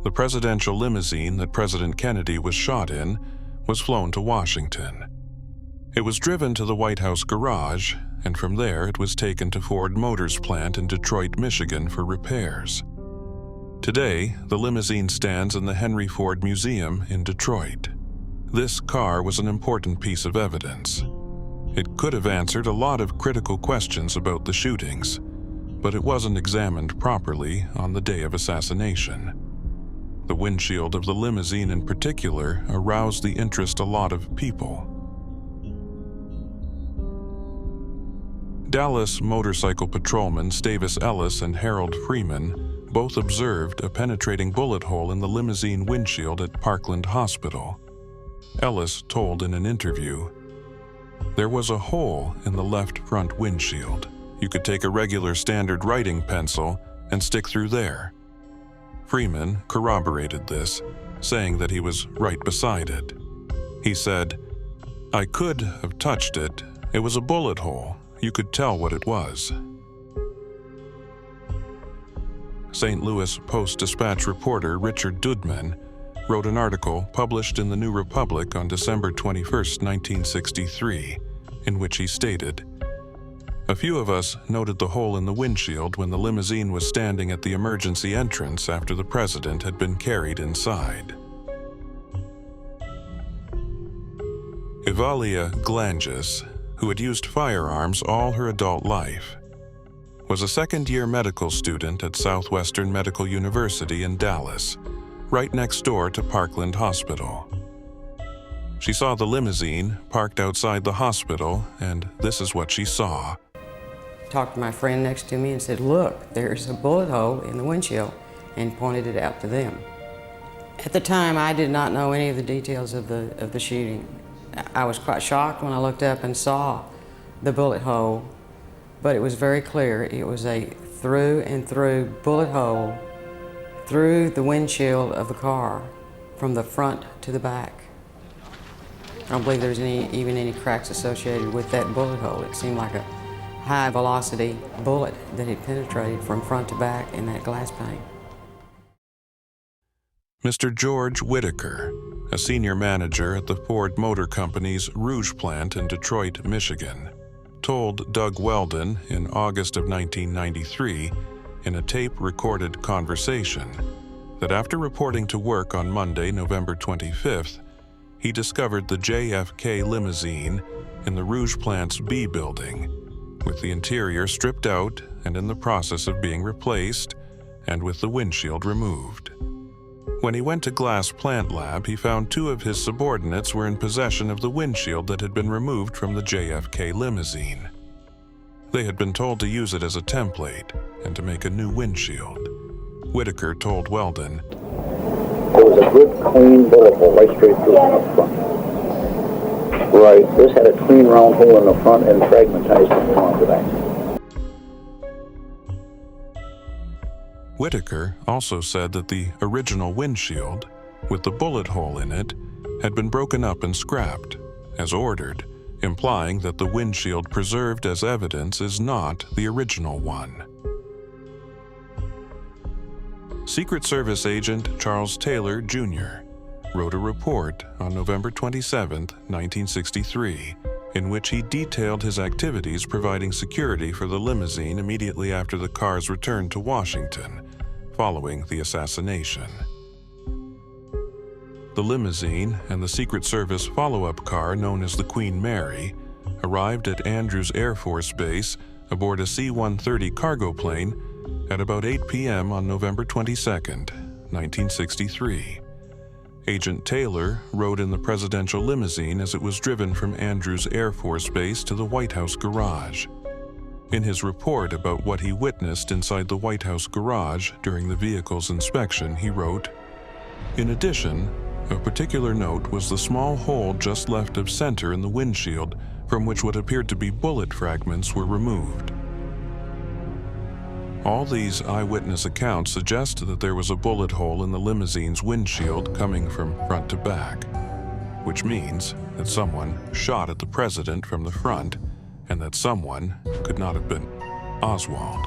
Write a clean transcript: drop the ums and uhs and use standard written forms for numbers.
The presidential limousine that President Kennedy was shot in was flown to Washington. It was driven to the White House garage, and from there it was taken to Ford Motors plant in Detroit, Michigan for repairs. Today, the limousine stands in the Henry Ford Museum in Detroit. This car was an important piece of evidence. It could have answered a lot of critical questions about the shootings, but it wasn't examined properly on the day of assassination. The windshield of the limousine in particular aroused the interest of a lot of people. Dallas motorcycle patrolmen Stavis Ellis and Harold Freeman both observed a penetrating bullet hole in the limousine windshield at Parkland Hospital. Ellis told in an interview, "There was a hole in the left front windshield. You could take a regular standard writing pencil and stick through there." Freeman corroborated this, saying that he was right beside it. He said, "I could have touched it. It was a bullet hole. You could tell what it was." St. Louis Post-Dispatch reporter Richard Dudman wrote an article published in the New Republic on December 21, 1963, in which he stated, "A few of us noted the hole in the windshield when the limousine was standing at the emergency entrance after the president had been carried inside." Evalea Glanges, who had used firearms all her adult life, was a second-year medical student at Southwestern Medical University in Dallas, right next door to Parkland Hospital. She saw the limousine parked outside the hospital, and this is what she saw. Talked to my friend next to me and said, "Look, there's a bullet hole in the windshield," and pointed it out to them. At the time, I did not know any of the details of the shooting. I was quite shocked when I looked up and saw the bullet hole, but it was very clear. It was a through and through bullet hole through the windshield of the car from the front to the back. I don't believe there's even any cracks associated with that bullet hole. It seemed like a high-velocity bullet that had penetrated from front to back in that glass pane. Mr. George Whitaker, a senior manager at the Ford Motor Company's Rouge plant in Detroit, Michigan, told Doug Weldon in August of 1993 in a tape-recorded conversation that after reporting to work on Monday, November 25th, he discovered the JFK limousine in the Rouge plant's B building, with the interior stripped out and in the process of being replaced, and with the windshield removed. When he went to Glass Plant Lab, he found two of his subordinates were in possession of the windshield that had been removed from the JFK limousine. They had been told to use it as a template and to make a new windshield. Whitaker told Weldon, "It was a good, clean bullet hole right straight through the front. Right, this had a clean round hole in the front and fragmentized from front to back." Whitaker also said that the original windshield, with the bullet hole in it, had been broken up and scrapped, as ordered, implying that the windshield preserved as evidence is not the original one. Secret Service agent Charles Taylor, Jr. wrote a report on November 27, 1963, in which he detailed his activities providing security for the limousine immediately after the car's return to Washington, following the assassination. The limousine and the Secret Service follow-up car known as the Queen Mary arrived at Andrews Air Force Base aboard a C-130 cargo plane at about 8 p.m. on November 22, 1963. Agent Taylor rode in the presidential limousine as it was driven from Andrews Air Force Base to the White House garage. In his report about what he witnessed inside the White House garage during the vehicle's inspection, he wrote, "In addition, of particular note was the small hole just left of center in the windshield from which what appeared to be bullet fragments were removed." All these eyewitness accounts suggest that there was a bullet hole in the limousine's windshield coming from front to back, which means that someone shot at the president from the front and that someone could not have been Oswald.